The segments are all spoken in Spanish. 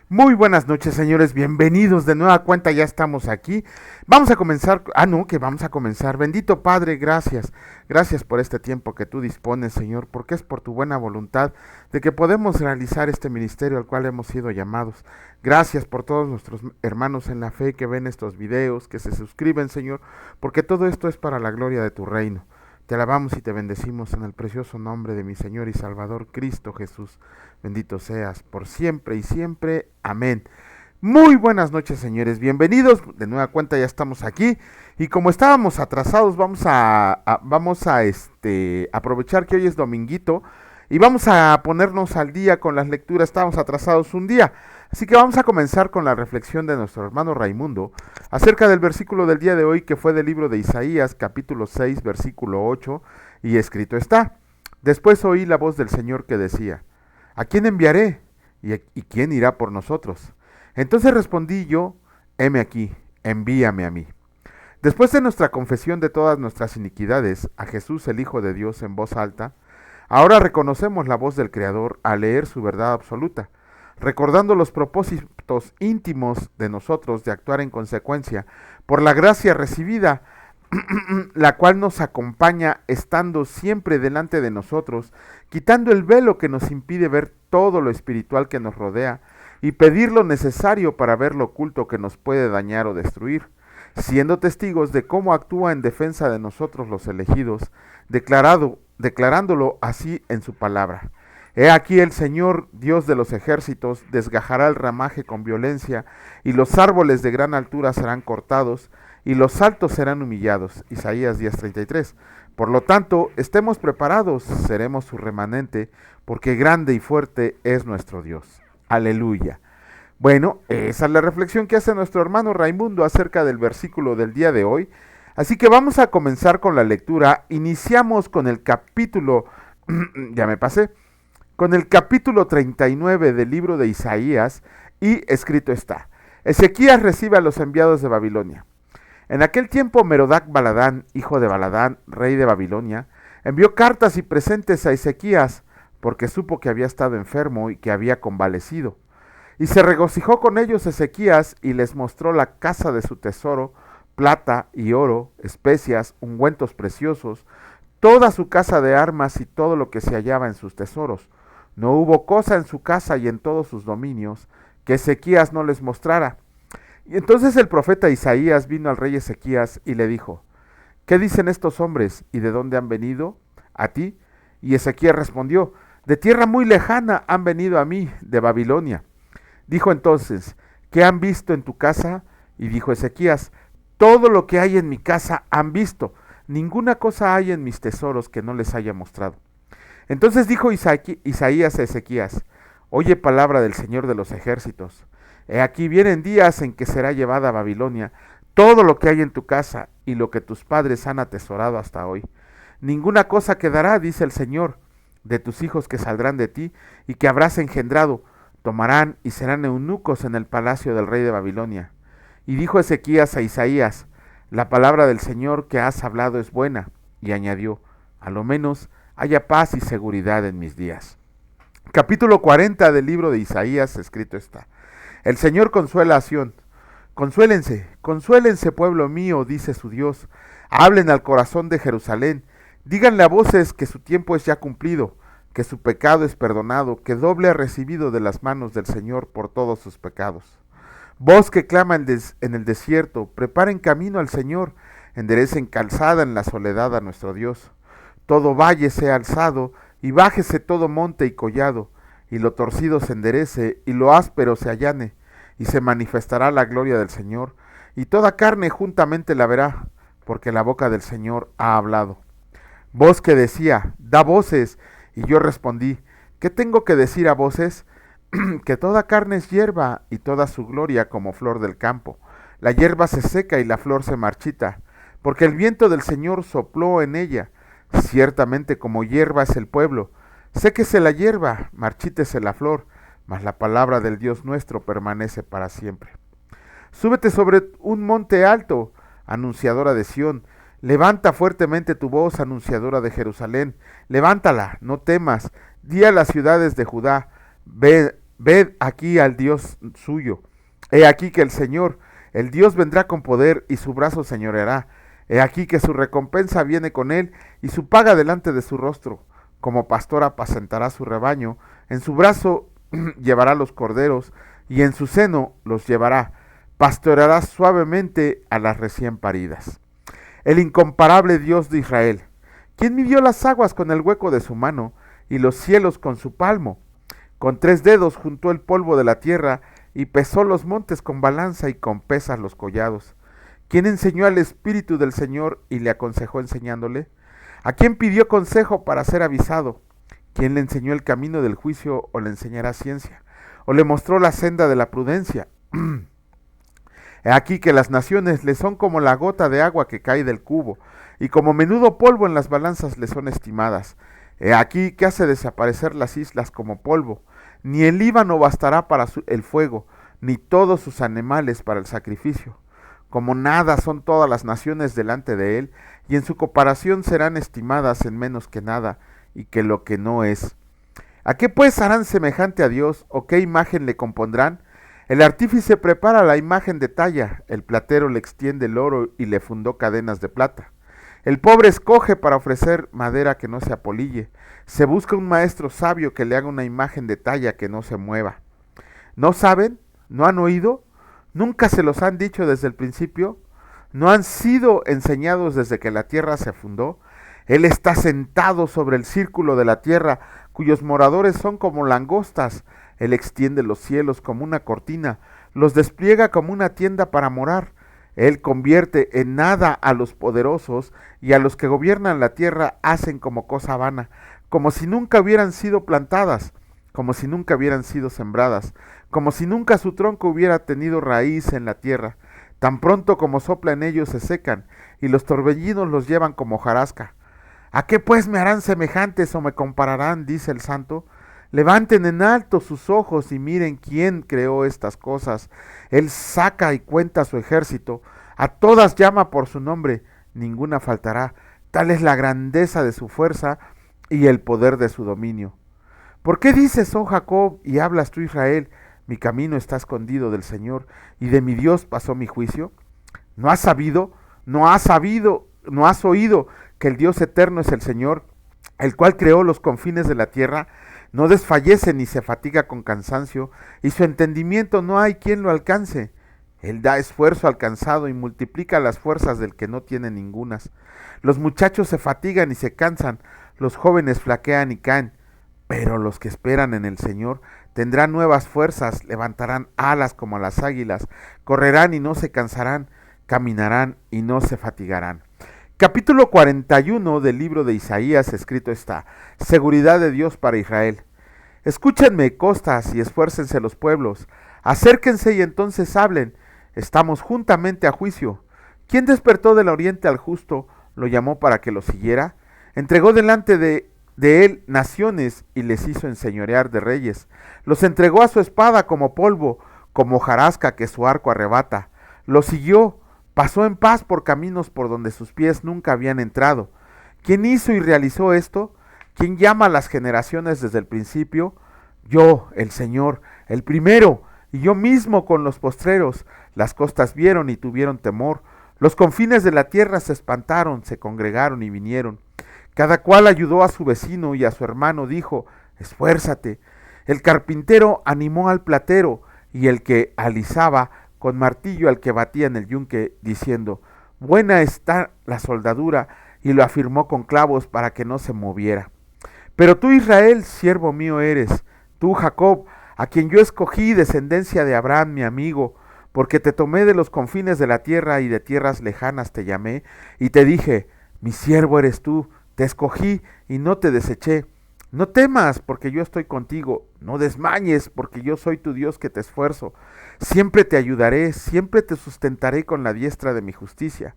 Muy buenas noches, señores, bienvenidos de nueva cuenta, ya estamos aquí. Vamos a comenzar, vamos a comenzar. Bendito Padre, gracias. Gracias por este tiempo que tú dispones, Señor, porque es por tu buena voluntad de que podemos realizar este ministerio al cual hemos sido llamados. Gracias por todos nuestros hermanos en la fe que ven estos videos, que se suscriben, Señor, porque todo esto es para la gloria de tu reino. Te alabamos y te bendecimos en el precioso nombre de mi Señor y Salvador Cristo Jesús. Bendito seas por siempre y siempre. Amén. Muy buenas noches, señores. Bienvenidos. De nueva cuenta ya estamos aquí. Y como estábamos atrasados, vamos a aprovechar que hoy es dominguito y vamos a ponernos al día con las lecturas. Estábamos atrasados un día. Así que vamos a comenzar con la reflexión de nuestro hermano Raimundo acerca del versículo del día de hoy, que fue del libro de Isaías, capítulo 6, versículo 8, y escrito está: Después oí la voz del Señor que decía: ¿A quién enviaré? ¿Y quién irá por nosotros? Entonces respondí yo: heme aquí, envíame a mí. Después de nuestra confesión de todas nuestras iniquidades a Jesús el Hijo de Dios en voz alta, ahora reconocemos la voz del Creador al leer su verdad absoluta, recordando los propósitos íntimos de nosotros de actuar en consecuencia por la gracia recibida, la cual nos acompaña estando siempre delante de nosotros, quitando el velo que nos impide ver todo lo espiritual que nos rodea y pedir lo necesario para ver lo oculto que nos puede dañar o destruir, siendo testigos de cómo actúa en defensa de nosotros los elegidos, declarándolo así en su palabra. He aquí el Señor, Dios de los ejércitos, desgajará el ramaje con violencia, y los árboles de gran altura serán cortados, y los altos serán humillados. Isaías 10:33. Por lo tanto, estemos preparados, seremos su remanente, porque grande y fuerte es nuestro Dios. Aleluya. Bueno, esa es la reflexión que hace nuestro hermano Raimundo acerca del versículo del día de hoy. Así que vamos a comenzar con la lectura. Iniciamos con el capítulo, ya me pasé, con el capítulo 39 del libro de Isaías, y escrito está: Ezequías recibe a los enviados de Babilonia. En aquel tiempo Merodac Baladán, hijo de Baladán, rey de Babilonia, envió cartas y presentes a Ezequías, porque supo que había estado enfermo y que había convalecido. Y se regocijó con ellos Ezequías y les mostró la casa de su tesoro, plata y oro, especias, ungüentos preciosos, toda su casa de armas y todo lo que se hallaba en sus tesoros. No hubo cosa en su casa y en todos sus dominios que Ezequías no les mostrara. Y entonces el profeta Isaías vino al rey Ezequías y le dijo: ¿Qué dicen estos hombres y de dónde han venido a ti? Y Ezequías respondió: De tierra muy lejana han venido a mí, de Babilonia. Dijo entonces: ¿Qué han visto en tu casa? Y dijo Ezequías: Todo lo que hay en mi casa han visto. Ninguna cosa hay en mis tesoros que no les haya mostrado. Entonces dijo Isaías a Ezequías: Oye palabra del Señor de los ejércitos. He aquí vienen días en que será llevada a Babilonia todo lo que hay en tu casa y lo que tus padres han atesorado hasta hoy. Ninguna cosa quedará, dice el Señor, de tus hijos que saldrán de ti y que habrás engendrado. Tomarán y serán eunucos en el palacio del rey de Babilonia. Y dijo Ezequías a Isaías: La palabra del Señor que has hablado es buena. Y añadió: A lo menos haya paz y seguridad en mis días. Capítulo 40 del libro de Isaías, escrito está: El Señor consuela a Sión. Consuélense, consuélense, pueblo mío, dice su Dios. Hablen al corazón de Jerusalén. Díganle a voces que su tiempo es ya cumplido, que su pecado es perdonado, que doble ha recibido de las manos del Señor por todos sus pecados. Voz que clama en el desierto: preparen camino al Señor, enderecen calzada en la soledad a nuestro Dios. Todo valle sea alzado, y bájese todo monte y collado, y lo torcido se enderece, y lo áspero se allane, y se manifestará la gloria del Señor, y toda carne juntamente la verá, porque la boca del Señor ha hablado. Voz que decía: da voces, y yo respondí: ¿qué tengo que decir a voces? Que toda carne es hierba, y toda su gloria como flor del campo. La hierba se seca y la flor se marchita, porque el viento del Señor sopló en ella. Ciertamente como hierba es el pueblo. Séquese la hierba, marchítese la flor, mas la palabra del Dios nuestro permanece para siempre. Súbete sobre un monte alto, anunciadora de Sión. Levanta fuertemente tu voz, anunciadora de Jerusalén. Levántala, no temas. Di a las ciudades de Judá: ved aquí al Dios suyo. He aquí que el Señor, el Dios vendrá con poder y su brazo señoreará. He aquí que su recompensa viene con él y su paga delante de su rostro. Como pastor apacentará su rebaño, en su brazo llevará los corderos y en su seno los llevará. Pastoreará suavemente a las recién paridas. El incomparable Dios de Israel, quien midió las aguas con el hueco de su mano y los cielos con su palmo. Con 3 dedos juntó el polvo de la tierra y pesó los montes con balanza y con pesas los collados. ¿Quién enseñó al Espíritu del Señor y le aconsejó enseñándole? ¿A quién pidió consejo para ser avisado? ¿Quién le enseñó el camino del juicio o le enseñará ciencia? ¿O le mostró la senda de la prudencia? He aquí que las naciones le son como la gota de agua que cae del cubo, y como menudo polvo en las balanzas le son estimadas. He aquí que hace desaparecer las islas como polvo. Ni el Líbano bastará para el fuego, ni todos sus animales para el sacrificio. Como nada son todas las naciones delante de él, y en su comparación serán estimadas en menos que nada, y que lo que no es. ¿A qué pues harán semejante a Dios, o qué imagen le compondrán? El artífice prepara la imagen de talla, el platero le extiende el oro y le fundó cadenas de plata. El pobre escoge para ofrecer madera que no se apolille. Se busca un maestro sabio que le haga una imagen de talla que no se mueva. ¿No saben? ¿No han oído? ¿Nunca se los han dicho desde el principio? ¿No han sido enseñados desde que la tierra se fundó? Él está sentado sobre el círculo de la tierra, cuyos moradores son como langostas. Él extiende los cielos como una cortina, los despliega como una tienda para morar. Él convierte en nada a los poderosos y a los que gobiernan la tierra hacen como cosa vana, como si nunca hubieran sido plantadas, como si nunca hubieran sido sembradas, como si nunca su tronco hubiera tenido raíz en la tierra. Tan pronto como sopla en ellos se secan, y los torbellinos los llevan como hojarasca. ¿A qué pues me harán semejantes o me compararán? Dice el Santo. Levanten en alto sus ojos y miren quién creó estas cosas. Él saca y cuenta su ejército, a todas llama por su nombre, ninguna faltará. Tal es la grandeza de su fuerza y el poder de su dominio. ¿Por qué dices, oh Jacob, y hablas tú, Israel, mi camino está escondido del Señor, y de mi Dios pasó mi juicio? ¿No has sabido, no has oído que el Dios eterno es el Señor, el cual creó los confines de la tierra? No desfallece ni se fatiga con cansancio, y su entendimiento no hay quien lo alcance. Él da esfuerzo al cansado y multiplica las fuerzas del que no tiene ningunas. Los muchachos se fatigan y se cansan, los jóvenes flaquean y caen, pero los que esperan en el Señor tendrán nuevas fuerzas, levantarán alas como las águilas, correrán y no se cansarán, caminarán y no se fatigarán. Capítulo 41 del libro de Isaías, escrito está: seguridad de Dios para Israel. Escúchenme, costas, y esfuércense los pueblos. Acérquense y entonces hablen. Estamos juntamente a juicio. ¿Quién despertó del oriente al justo? ¿Lo llamó para que lo siguiera? Entregó delante de él naciones y les hizo enseñorear de reyes. Los entregó a su espada como polvo, como hojarasca que su arco arrebata. Los siguió. Pasó en paz por caminos por donde sus pies nunca habían entrado. ¿Quién hizo y realizó esto? ¿Quién llama a las generaciones desde el principio? Yo, el Señor, el primero, y yo mismo con los postreros. Las costas vieron y tuvieron temor. Los confines de la tierra se espantaron, se congregaron y vinieron. Cada cual ayudó a su vecino y a su hermano dijo: esfuérzate. El carpintero animó al platero, y el que alisaba con martillo al que batía en el yunque, diciendo: buena está la soldadura, y lo afirmó con clavos para que no se moviera. Pero tú, Israel, siervo mío eres, tú, Jacob, a quien yo escogí, descendencia de Abraham, mi amigo, porque te tomé de los confines de la tierra y de tierras lejanas te llamé, y te dije: mi siervo eres tú, te escogí y no te deseché. No temas, porque yo estoy contigo. No desmañes, porque yo soy tu Dios que te esfuerzo. Siempre te ayudaré, siempre te sustentaré con la diestra de mi justicia.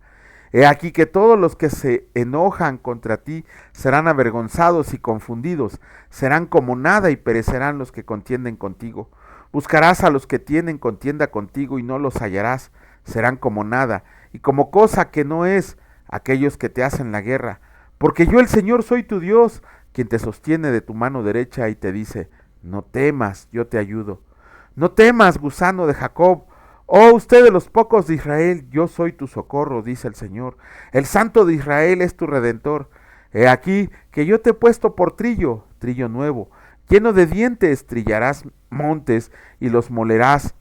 He aquí que todos los que se enojan contra ti serán avergonzados y confundidos. Serán como nada y perecerán los que contienden contigo. Buscarás a los que tienen contienda contigo y no los hallarás. Serán como nada y como cosa que no es aquellos que te hacen la guerra. Porque yo, el Señor, soy tu Dios, quien te sostiene de tu mano derecha y te dice: No temas, yo te ayudo. No temas, gusano de Jacob. Oh, usted de los pocos de Israel, yo soy tu socorro, dice el Señor. El Santo de Israel es tu redentor. He aquí que yo te he puesto por trillo, trillo nuevo. Lleno de dientes trillarás montes y los molerás,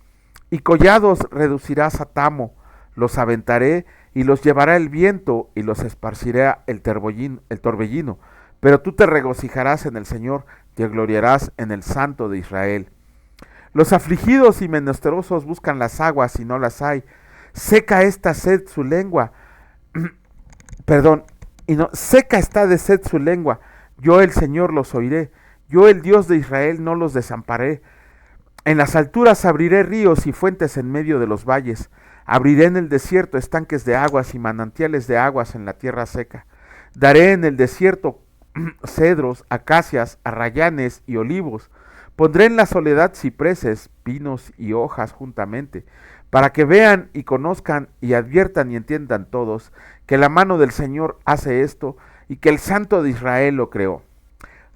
y collados reducirás a tamo. Los aventaré y los llevará el viento y los esparciré el torbellino. Pero tú te regocijarás en el Señor, te gloriarás en el Santo de Israel. Los afligidos y menesterosos buscan las aguas y no las hay. Seca esta sed su lengua, perdón, seca está de sed su lengua. Yo el Señor los oiré. Yo el Dios de Israel no los desamparé. En las alturas abriré ríos y fuentes en medio de los valles. Abriré en el desierto estanques de aguas y manantiales de aguas en la tierra seca. Daré en el desierto cedros, acacias, arrayanes y olivos. Pondré en la soledad cipreses, pinos y hojas juntamente, para que vean y conozcan y adviertan y entiendan todos que la mano del Señor hace esto y que el Santo de Israel lo creó.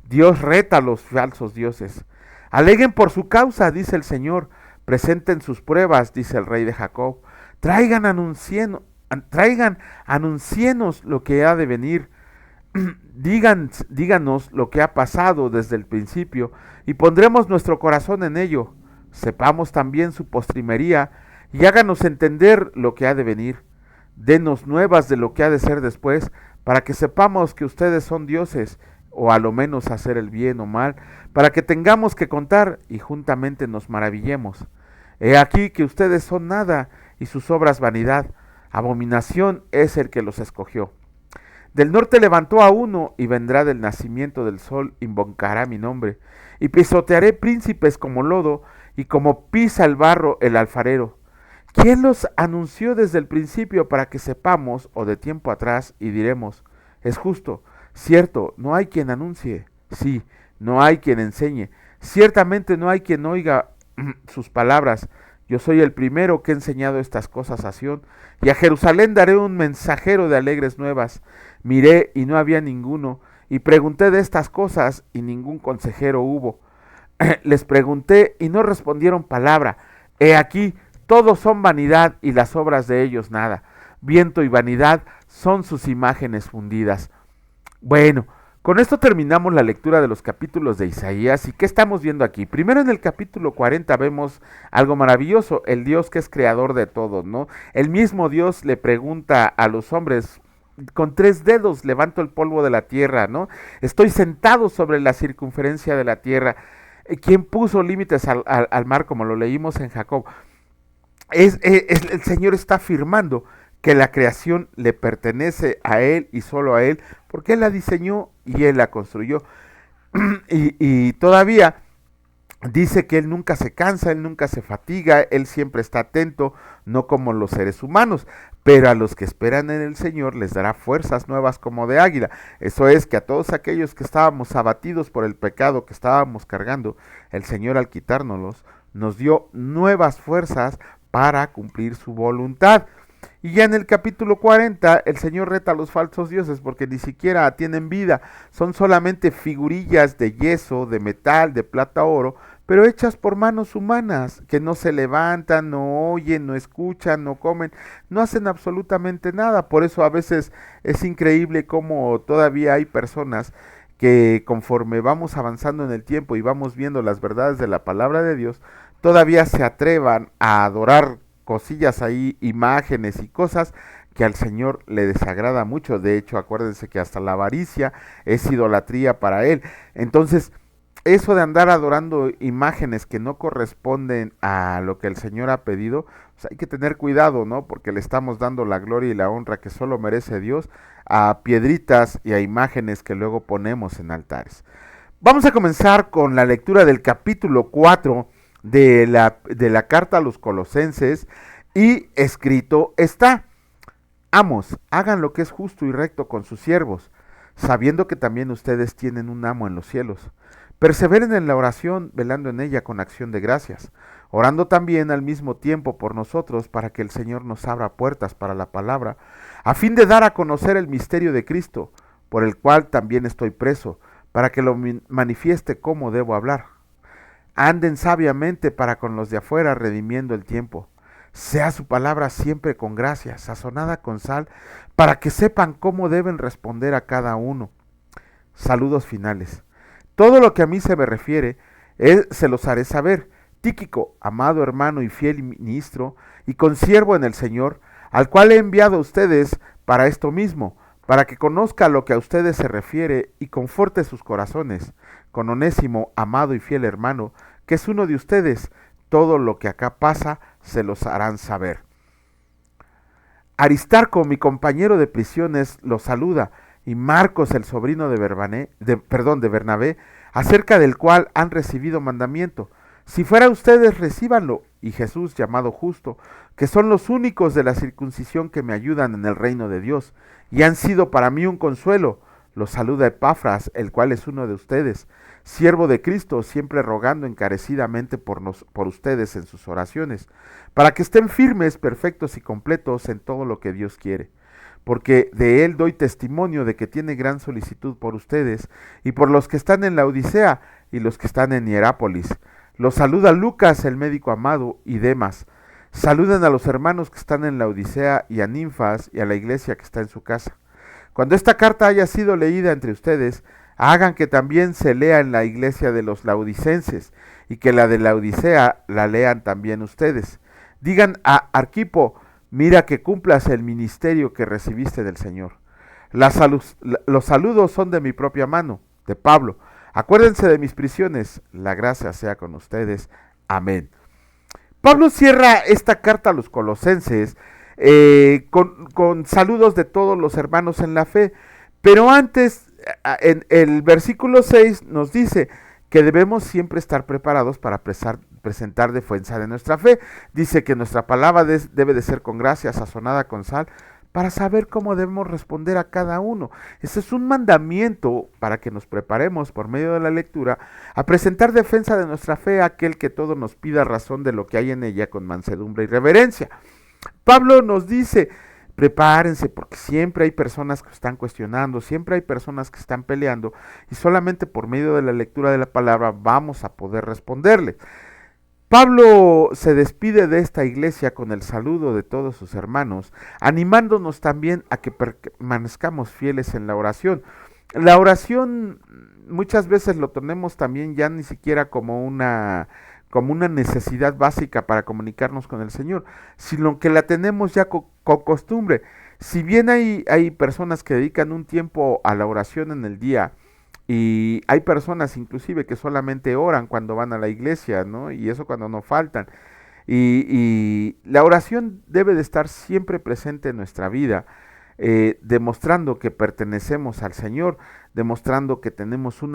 Dios reta a los falsos dioses. Aleguen por su causa, dice el Señor. Presenten sus pruebas, dice el Rey de Jacob. Traigan anuncienos lo que ha de venir. Díganos lo que ha pasado desde el principio y pondremos nuestro corazón en ello. Sepamos también su postrimería y háganos entender lo que ha de venir. Denos nuevas de lo que ha de ser después, para que sepamos que ustedes son dioses, o a lo menos hacer el bien o mal, para que tengamos que contar y juntamente nos maravillemos. He aquí que ustedes son nada y sus obras vanidad. Abominación es el que los escogió. Del norte levantó a uno y vendrá del nacimiento del sol, invocará mi nombre. Y pisotearé príncipes como lodo y como pisa el barro el alfarero. ¿Quién los anunció desde el principio para que sepamos o de tiempo atrás y diremos, es justo, cierto, no hay quien anuncie, sí, no hay quien enseñe, ciertamente no hay quien oiga sus palabras. Yo soy el primero que he enseñado estas cosas a Sión, y a Jerusalén daré un mensajero de alegres nuevas. Miré y no había ninguno, y pregunté de estas cosas y ningún consejero hubo. Les pregunté y no respondieron palabra. He aquí, todos son vanidad y las obras de ellos nada. Viento y vanidad son sus imágenes fundidas. Bueno, con esto terminamos la lectura de los capítulos de Isaías. ¿Y qué estamos viendo aquí? Primero en el capítulo 40 vemos algo maravilloso, el Dios que es creador de todo, ¿no? El mismo Dios le pregunta a los hombres, con 3 dedos levanto el polvo de la tierra, ¿no? Estoy sentado sobre la circunferencia de la tierra. ¿Quién puso límites al mar, como lo leímos en Jacob? El Señor está afirmando que la creación le pertenece a Él y solo a Él, porque Él la diseñó y Él la construyó. y todavía dice que Él nunca se cansa, Él nunca se fatiga, Él siempre está atento, no como los seres humanos, pero a los que esperan en el Señor les dará fuerzas nuevas como de águila. Eso es que a todos aquellos que estábamos abatidos por el pecado que estábamos cargando, el Señor al quitárnoslos nos dio nuevas fuerzas para cumplir su voluntad. Y ya en el capítulo 40 el Señor reta a los falsos dioses porque ni siquiera tienen vida, son solamente figurillas de yeso, de metal, de plata, oro, pero hechas por manos humanas, que no se levantan, no oyen, no escuchan, no comen, no hacen absolutamente nada. Por eso a veces es increíble cómo todavía hay personas que conforme vamos avanzando en el tiempo y vamos viendo las verdades de la palabra de Dios, todavía se atrevan a adorar cosillas ahí, imágenes y cosas que al Señor le desagrada mucho. De hecho, acuérdense que hasta la avaricia es idolatría para Él. Entonces, eso de andar adorando imágenes que no corresponden a lo que el Señor ha pedido, pues hay que tener cuidado, ¿no? Porque le estamos dando la gloria y la honra que solo merece Dios a piedritas y a imágenes que luego ponemos en altares. Vamos a comenzar con la lectura del capítulo 4 de la carta a los Colosenses, y escrito está: Amos, hagan lo que es justo y recto con sus siervos, sabiendo que también ustedes tienen un amo en los cielos. Perseveren en la oración, velando en ella con acción de gracias, orando también al mismo tiempo por nosotros, para que el Señor nos abra puertas para la palabra, a fin de dar a conocer el misterio de Cristo, por el cual también estoy preso, para que lo manifieste cómo debo hablar. Anden sabiamente para con los de afuera, redimiendo el tiempo. Sea su palabra siempre con gracia, sazonada con sal, para que sepan cómo deben responder a cada uno. Saludos finales. Todo lo que a mí se me refiere, se los haré saber. Tíquico, amado hermano y fiel ministro, y consiervo en el Señor, al cual he enviado a ustedes para esto mismo, para que conozca lo que a ustedes se refiere y conforte sus corazones. Con Onésimo, amado y fiel hermano, que es uno de ustedes, todo lo que acá pasa se los harán saber. Aristarco, mi compañero de prisiones, los saluda, y Marcos, el sobrino de Bernabé, acerca del cual han recibido mandamiento. Si fuera ustedes, recíbanlo. Y Jesús, llamado Justo, que son los únicos de la circuncisión que me ayudan en el reino de Dios, y han sido para mí un consuelo. Los saluda Epafras, el cual es uno de ustedes, siervo de Cristo, siempre rogando encarecidamente por ustedes en sus oraciones, para que estén firmes, perfectos y completos en todo lo que Dios quiere. Porque de él doy testimonio de que tiene gran solicitud por ustedes y por los que están en la Odisea y los que están en Hierápolis. Los saluda Lucas, el médico amado, y Demas. Saluden a los hermanos que están en la Odisea y a Ninfas y a la iglesia que está en su casa. Cuando esta carta haya sido leída entre ustedes, hagan que también se lea en la iglesia de los laodicenses, y que la de la Odisea la lean también ustedes. Digan a Arquipo, mira que cumplas el ministerio que recibiste del Señor. Los saludos son de mi propia mano, de Pablo. Acuérdense de mis prisiones, la gracia sea con ustedes. Amén. Pablo cierra esta carta a los colosenses con saludos de todos los hermanos en la fe, pero antes, en el versículo 6 nos dice que debemos siempre estar preparados para presentar defensa de nuestra fe. Dice que nuestra palabra debe de ser con gracia, sazonada con sal, para saber cómo debemos responder a cada uno. Ese es un mandamiento para que nos preparemos por medio de la lectura a presentar defensa de nuestra fe a aquel que todo nos pida razón de lo que hay en ella con mansedumbre y reverencia. Pablo nos dice, prepárense porque siempre hay personas que están cuestionando, siempre hay personas que están peleando y solamente por medio de la lectura de la palabra vamos a poder responderle. Pablo se despide de esta iglesia con el saludo de todos sus hermanos, animándonos también a que permanezcamos fieles en la oración. La oración muchas veces lo tenemos también ya ni siquiera como una necesidad básica para comunicarnos con el Señor, sino que la tenemos ya con costumbre. Si bien hay personas que dedican un tiempo a la oración en el día, y hay personas inclusive que solamente oran cuando van a la iglesia, ¿no? Y eso cuando no faltan. Y la oración debe de estar siempre presente en nuestra vida, demostrando que pertenecemos al Señor, demostrando que tenemos un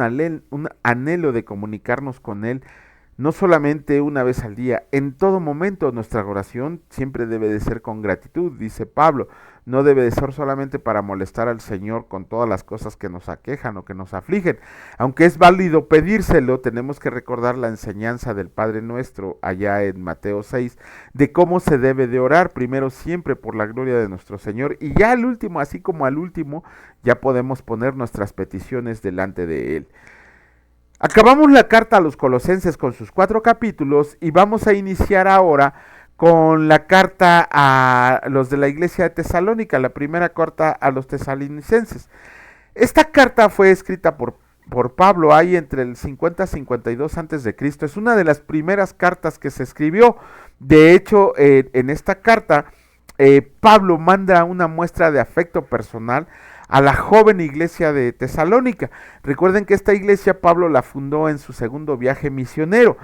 anhelo de comunicarnos con Él, no solamente una vez al día, en todo momento. Nuestra oración siempre debe de ser con gratitud, dice Pablo. No debe de ser solamente para molestar al Señor con todas las cosas que nos aquejan o que nos afligen. Aunque es válido pedírselo, tenemos que recordar la enseñanza del Padre Nuestro allá en Mateo 6, de cómo se debe de orar, primero siempre por la gloria de nuestro Señor, y ya al último, así como al último, ya podemos poner nuestras peticiones delante de Él. Acabamos la carta a los Colosenses con sus 4 capítulos y vamos a iniciar ahora con la carta a los de la iglesia de Tesalónica, la primera carta a los tesalonicenses. Esta carta fue escrita por Pablo ahí entre el 50 y 52 antes de Cristo. Es una de las primeras cartas que se escribió. De hecho, en esta carta, Pablo manda una muestra de afecto personal a la joven iglesia de Tesalónica. Recuerden que esta iglesia Pablo la fundó en su segundo viaje misionero.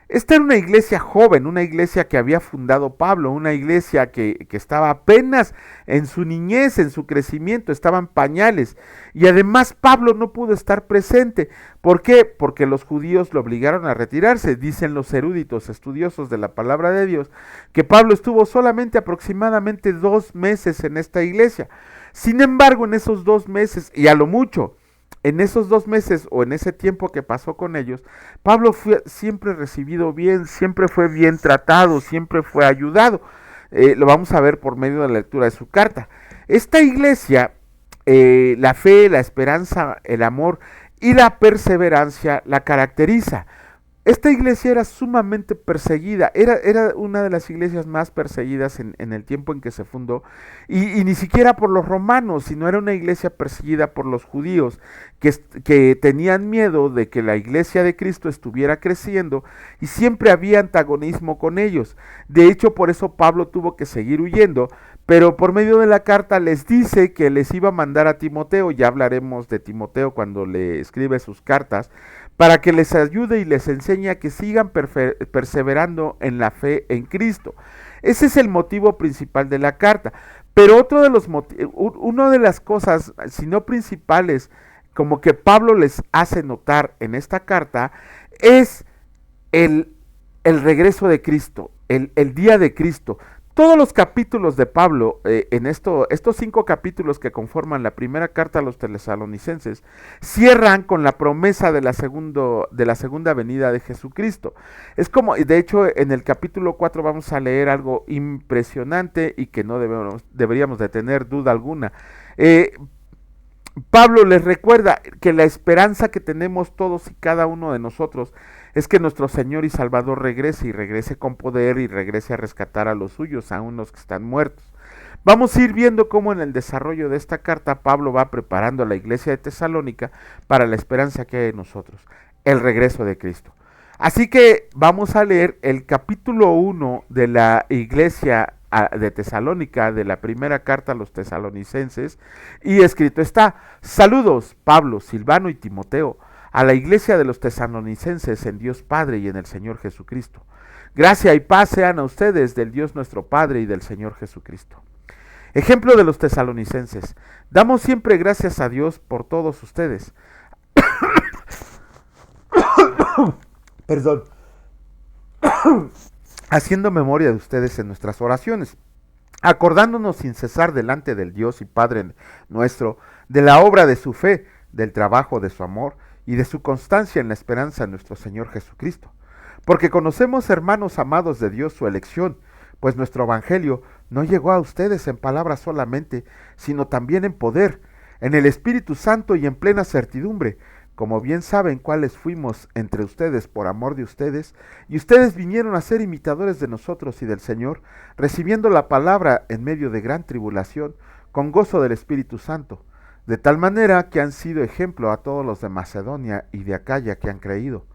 Esta era una iglesia joven, una iglesia que había fundado Pablo, una iglesia que estaba apenas en su niñez, en su crecimiento, estaban pañales. Y además Pablo no pudo estar presente. ¿Por qué? Porque los judíos lo obligaron a retirarse. Dicen los eruditos estudiosos de la palabra de Dios que Pablo estuvo solamente aproximadamente 2 meses en esta iglesia. Sin embargo, en esos 2 meses, y a lo mucho, en esos 2 meses o en ese tiempo que pasó con ellos, Pablo fue siempre recibido bien, siempre fue bien tratado, siempre fue ayudado. Lo vamos a ver por medio de la lectura de su carta. Esta iglesia, la fe, la esperanza, el amor y la perseverancia la caracteriza. Esta iglesia era sumamente perseguida, era una de las iglesias más perseguidas en el tiempo en que se fundó, y ni siquiera por los romanos, sino era una iglesia perseguida por los judíos, que tenían miedo de que la iglesia de Cristo estuviera creciendo, y siempre había antagonismo con ellos. De hecho, por eso Pablo tuvo que seguir huyendo, pero por medio de la carta les dice que les iba a mandar a Timoteo. Ya hablaremos de Timoteo cuando le escribe sus cartas, para que les ayude y les enseñe a que sigan perseverando en la fe en Cristo. Ese es el motivo principal de la carta. Pero otro de los una de las cosas, si no principales, como que Pablo les hace notar en esta carta, es el regreso de Cristo, el día de Cristo. Todos los capítulos de Pablo, estos 5 capítulos que conforman la primera carta a los tesalonicenses, cierran con la promesa de la segunda venida de Jesucristo. Es como, de hecho, en el capítulo 4 vamos a leer algo impresionante y que no deberíamos de tener duda alguna. Pablo les recuerda que la esperanza que tenemos todos y cada uno de nosotros es que nuestro Señor y Salvador regrese, y regrese con poder, y regrese a rescatar a los suyos, a unos que están muertos. Vamos a ir viendo cómo en el desarrollo de esta carta Pablo va preparando a la iglesia de Tesalónica para la esperanza que hay en nosotros, el regreso de Cristo. Así que vamos a leer el capítulo 1 de la iglesia de Tesalónica, de la primera carta a los tesalonicenses, y escrito está: saludos, Pablo, Silvano y Timoteo, a la iglesia de los tesalonicenses en Dios Padre y en el Señor Jesucristo. Gracia y paz sean a ustedes del Dios nuestro Padre y del Señor Jesucristo. Ejemplo de los tesalonicenses: damos siempre gracias a Dios por todos ustedes. Perdón. Haciendo memoria de ustedes en nuestras oraciones, acordándonos sin cesar delante del Dios y Padre nuestro de la obra de su fe, del trabajo de su amor y de su constancia en la esperanza de nuestro Señor Jesucristo. Porque conocemos, hermanos amados de Dios, su elección, pues nuestro evangelio no llegó a ustedes en palabras solamente, sino también en poder, en el Espíritu Santo y en plena certidumbre, como bien saben cuáles fuimos entre ustedes por amor de ustedes, y ustedes vinieron a ser imitadores de nosotros y del Señor, recibiendo la palabra en medio de gran tribulación, con gozo del Espíritu Santo, de tal manera que han sido ejemplo a todos los de Macedonia y de Acaya que han creído,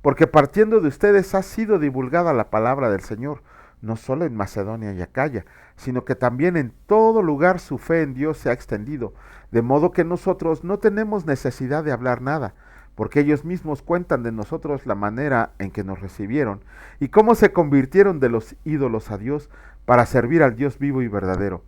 porque partiendo de ustedes ha sido divulgada la palabra del Señor, no solo en Macedonia y Acaya, sino que también en todo lugar su fe en Dios se ha extendido, de modo que nosotros no tenemos necesidad de hablar nada, porque ellos mismos cuentan de nosotros la manera en que nos recibieron y cómo se convirtieron de los ídolos a Dios para servir al Dios vivo y verdadero,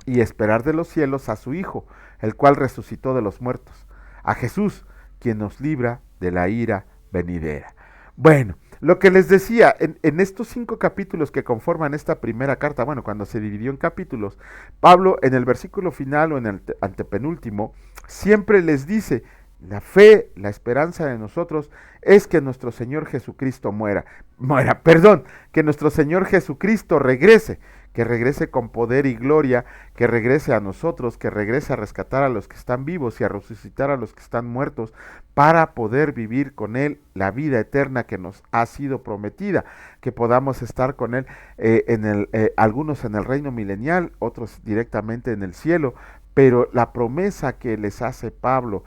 y esperar de los cielos a su Hijo, el cual resucitó de los muertos, a Jesús, quien nos libra de la ira venidera. Bueno, lo que les decía, en estos 5 capítulos que conforman esta primera carta, bueno, cuando se dividió en capítulos, Pablo en el versículo final o en el antepenúltimo, siempre les dice: la fe, la esperanza de nosotros es que nuestro Señor Jesucristo que nuestro Señor Jesucristo regrese, que regrese con poder y gloria, que regrese a nosotros, que regrese a rescatar a los que están vivos y a resucitar a los que están muertos, para poder vivir con Él la vida eterna que nos ha sido prometida, que podamos estar con Él, algunos en el reino milenial, otros directamente en el cielo, pero la promesa que les hace Pablo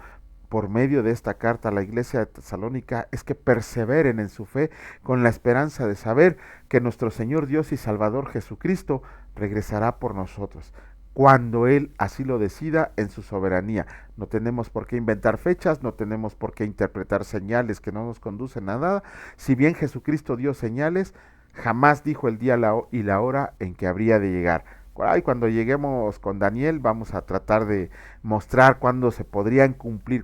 por medio de esta carta a la iglesia de Tesalónica es que perseveren en su fe con la esperanza de saber que nuestro Señor Dios y Salvador Jesucristo regresará por nosotros, cuando Él así lo decida en su soberanía. No tenemos por qué inventar fechas, no tenemos por qué interpretar señales que no nos conducen a nada. Si bien Jesucristo dio señales, jamás dijo el día y la hora en que habría de llegar. Cuando lleguemos con Daniel vamos a tratar de mostrar cuándo se podrían cumplir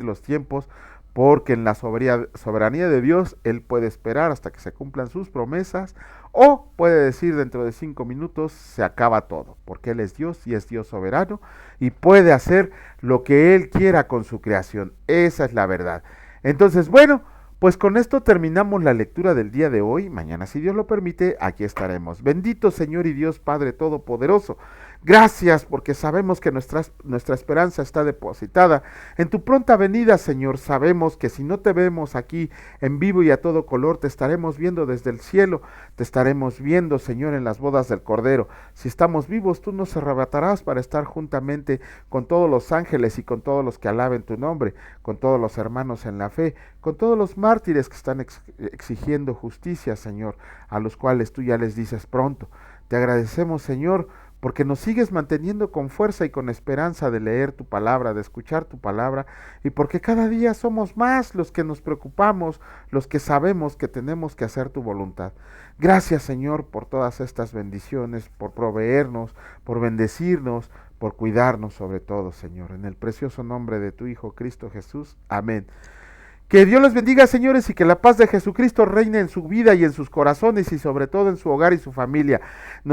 los tiempos, porque en la soberanía de Dios Él puede esperar hasta que se cumplan sus promesas, o puede decir dentro de 5 minutos se acaba todo, porque Él es Dios y es Dios soberano y puede hacer lo que Él quiera con su creación. Esa es la verdad. Entonces, bueno, pues con esto terminamos la lectura del día de hoy. Mañana, si Dios lo permite, aquí estaremos. Bendito Señor y Dios Padre Todopoderoso, Gracias porque sabemos que nuestra esperanza está depositada en tu pronta venida, Señor. Sabemos que si no te vemos aquí en vivo y a todo color, te estaremos viendo desde el cielo, te estaremos viendo, Señor, en las bodas del Cordero. Si estamos vivos, tú nos arrebatarás para estar juntamente con todos los ángeles y con todos los que alaben tu nombre, con todos los hermanos en la fe, con todos los mártires que están exigiendo justicia, Señor, a los cuales tú ya les dices pronto. Te agradecemos, Señor, porque nos sigues manteniendo con fuerza y con esperanza de leer tu palabra, de escuchar tu palabra, y porque cada día somos más los que nos preocupamos, los que sabemos que tenemos que hacer tu voluntad. Gracias, Señor, por todas estas bendiciones, por proveernos, por bendecirnos, por cuidarnos sobre todo, Señor. En el precioso nombre de tu Hijo Cristo Jesús. Amén. Que Dios les bendiga, señores, y que la paz de Jesucristo reine en su vida y en sus corazones y sobre todo en su hogar y su familia.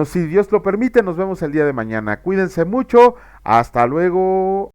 Si Dios lo permite, nos vemos el día de mañana. Cuídense mucho. Hasta luego.